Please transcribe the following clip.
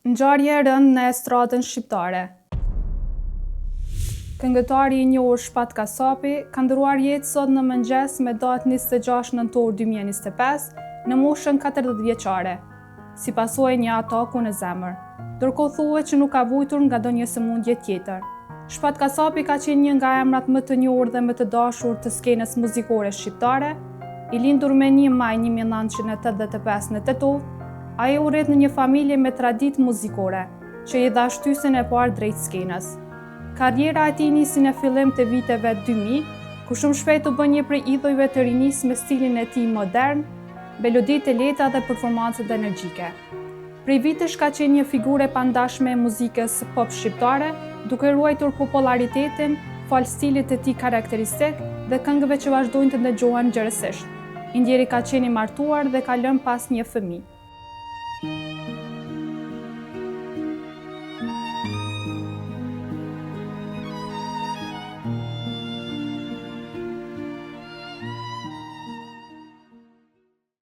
Ngjarje e rëndë në estradën shqiptare. Këngëtari i njohur Shpat Kasapi ka ndëruar jetë sot në mëngjes me datë 26 nëntor 2025 në moshën 40 vjeçare, si pasojë një ataku në zemër. Ndërkohë thuhet që nuk ka vujtur nga ndonjë sëmundje tjetër. Shpat Kasapi ka qenë një nga emrat më të njohur dhe më të dashur të skenës muzikore shqiptare. I lindur me 1 maj 1985 në Tetov, ai u rrit në një familje me traditë muzikore, që i dha shtysën e parë drejt skenës. Karriera e tij nisi në fillim të viteve 2000, ku shumë shpejt u bë një prej idhujve të rinisë me stilin e tij modern, meloditë të lehta dhe performancat energjike. Prej vitesh ka qenë një figurë e pandashme e muzikës pop shqiptare, duke ruajtur popularitetin fal stilit të tij karakteristik dhe këngëve që vazhdojnë të dëgjohen gjërësisht. I ndjeri ka qenë i martuar dhe ka lënë pas një fëmijë.